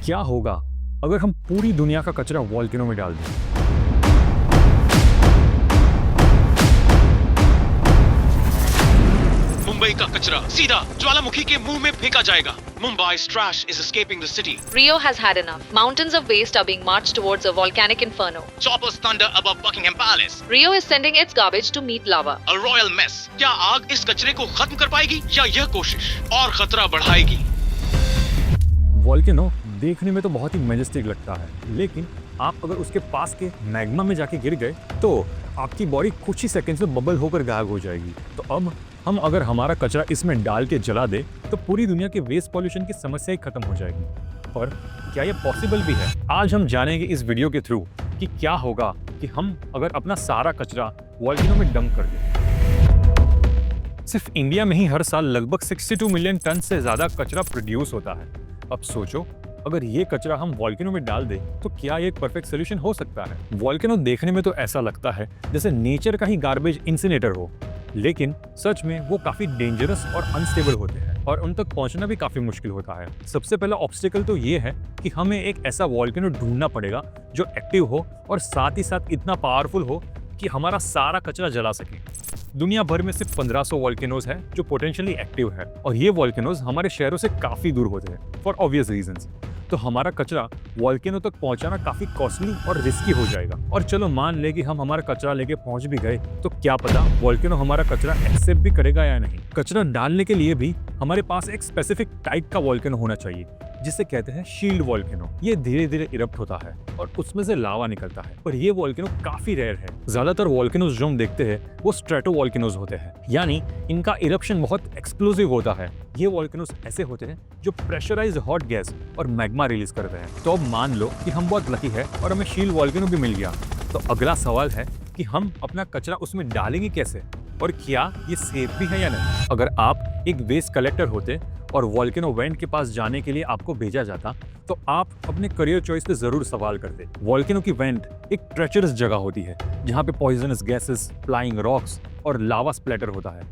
क्या होगा अगर हम पूरी दुनिया का कचरा वॉल्केनो में डाल दें? मुंबई का कचरा सीधा ज्वालामुखी के मुंह में फेंका जाएगा. Mumbai's trash is escaping the city. Rio has had enough. Mountains of waste are being marched towards a volcanic inferno. Choppers thunder above Buckingham Palace. Rio is sending its garbage to meet lava. A royal mess. क्या आग इस कचरे को खत्म कर पाएगी या यह कोशिश और खतरा बढ़ाएगी? वॉल्केनो देखने में तो बहुत ही मैजेस्टिक लगता है, लेकिन आप अगर उसके पास के मैग्मा में जाके गिर गए तो आपकी बॉडी कुछ ही सेकंड्स में बबल होकर गायब हो जाएगी. तो अब हम अगर हमारा कचरा इसमें डाल के जला दे तो पूरी दुनिया के वेस्ट पॉल्यूशन की समस्या ही खत्म हो जाएगी. और क्या ये पॉसिबल भी है? आज हम जानेंगे इस वीडियो के थ्रू कि क्या होगा कि हम अगर अपना सारा कचरा वॉल्केनो में डंप कर दें. सिर्फ इंडिया में ही हर साल लगभग 62 मिलियन टन से ज्यादा कचरा प्रोड्यूस होता है. अब सोचो, अगर ये कचरा हम वॉल्केनो में डाल दें तो क्या ये एक परफेक्ट सोल्यूशन हो सकता है? वॉल्केनो देखने में तो ऐसा लगता है जैसे नेचर का ही गार्बेज इंसिनेटर हो, लेकिन सच में वो काफी डेंजरस और अनस्टेबल होते हैं और उन तक पहुंचना भी काफी मुश्किल होता है. सबसे पहला ऑब्स्टिकल तो ये है कि हमें एक ऐसा वॉल्केनो ढूंढना पड़ेगा जो एक्टिव हो और साथ ही साथ इतना पावरफुल हो कि हमारा सारा कचरा जला सके. दुनिया भर में सिर्फ 1500 वॉल्केनोज है जो पोटेंशियली एक्टिव है और ये वॉल्केनोज हमारे शहरों से काफी दूर होते हैं फॉर ऑब्वियस रीजंस. तो हमारा कचरा वॉल्केनो तक पहुंचाना काफी कॉस्टली और रिस्की हो जाएगा. और चलो मान ले कि हम हमारा कचरा लेके पहुंच भी गए तो क्या पता वॉल्केनो हमारा कचरा एक्सेप्ट भी करेगा या नहीं. कचरा डालने के लिए भी हमारे पास एक स्पेसिफिक टाइप का वॉल्केनो होना चाहिए जिसे कहते हैं शील्ड वॉल्केनो. ये धीरे धीरे इरप्ट होता है और उसमें से लावा निकलता है. पर ये वॉल्केनो काफी रेयर है. ज्यादातर वॉल्केनोज जो हम देखते हैं वो स्ट्रेटो वॉल्केनोज होते हैं, यानी इनका इरप्शन बहुत एक्सप्लोसिव होता है. ये वॉल्केनोज ऐसे होते हैं जो प्रेशराइज्ड हॉट गैस और मैग्मा रिलीज करते हैं. तो अब मान लो कि हम बहुत लकी है और हमें शील्ड वॉल्केनो भी मिल गया. तो अगला सवाल है कि हम अपना कचरा उसमें डालेंगे कैसे और क्या ये सेफ भी है या नहीं. अगर आप एक वेस्ट कलेक्टर होते और वॉल्केनो वेंट के पास जाने के लिए आपको भेजा जाता तो आप अपने करियर चॉइस पे जरूर सवाल करते. वॉल्केनो की वेंट एक ट्रेचरस जगह होती है जहाँ पे पॉइजनस गैसेस, फ्लाइंग रॉक्स और लावा स्प्लैटर होता है.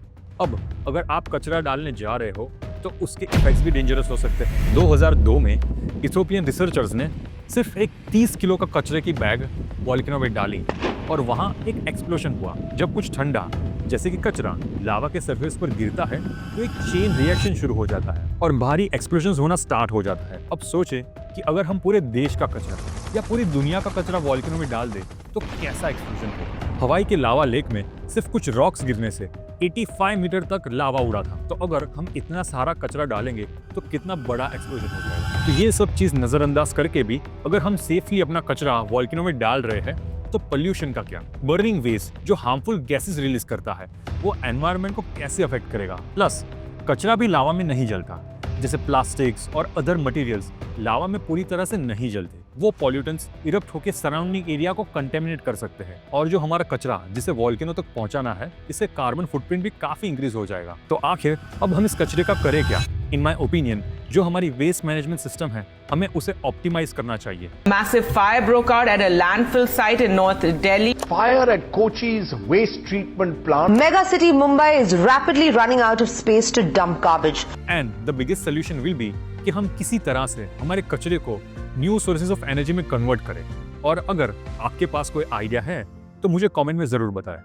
अब अगर आप कचरा डालने जा रहे हो तो उसके इफेक्ट्स भी डेंजरस हो सकते हैं. 2002 में इथोपियन रिसर्चर्स ने सिर्फ एक 30 किलो का कचरे की बैग वॉल्केनो में डाली और वहाँ एक एक्सप्लोजन हुआ. जब कुछ ठंडा जैसे कि कचरा लावा के सरफेस पर गिरता है तो एक चेन रिएक्शन शुरू हो जाता है और भारी एक्सप्लोजन होना स्टार्ट हो जाता है. अब सोचे कि अगर हम पूरे देश का कचरा या पूरी दुनिया का कचरा वॉल्केनो में डाल दे तो कैसा एक्सप्लोजन होगा. हवाई के लावा लेक में सिर्फ कुछ रॉक्स गिरने से 85 मीटर तक लावा उड़ा था. तो अगर हम इतना सारा कचरा डालेंगे तो कितना बड़ा एक्सप्लोजन हो जाएगा. तो ये सब चीज नजरअंदाज करके भी अगर हम सेफली अपना कचरा वॉल्केनो में डाल रहे हैं तो पोल्यूशन का क्या? बर्निंग वेस्ट जो हार्मफुल गैसेस रिलीज करता है वो एनवायरनमेंट को कैसे अफेक्ट करेगा. प्लस कचरा भी लावा में नहीं जलता, जैसे प्लास्टिक्स और अदर मटेरियल्स लावा में पूरी तरह से नहीं जलते. वो पॉल्यूटेंट्स इरप्ट होकर सराउंडिंग एरिया को कंटेमिनेट कर सकते हैं और जो हमारा कचरा जिसे वॉल्केनो तक पहुंचाना है इससे कार्बन फुटप्रिंट भी काफी इंक्रीज हो जाएगा. तो आखिर अब हम इस कचरे का करें क्या? इन माय ओपिनियन जो हमारी वेस्ट मैनेजमेंट सिस्टम है हमें उसे ऑप्टिमाइज करना चाहिए. Massive fire broke out at a landfill site in North Delhi. Fire at Kochi's waste treatment plant. Mega city Mumbai is rapidly running out of space to dump garbage. And the biggest solution will be कि हम किसी तरह से हमारे कचरे को new sources of energy में convert करें. और अगर आपके पास कोई आइडिया है तो मुझे कमेंट में जरूर बताएं.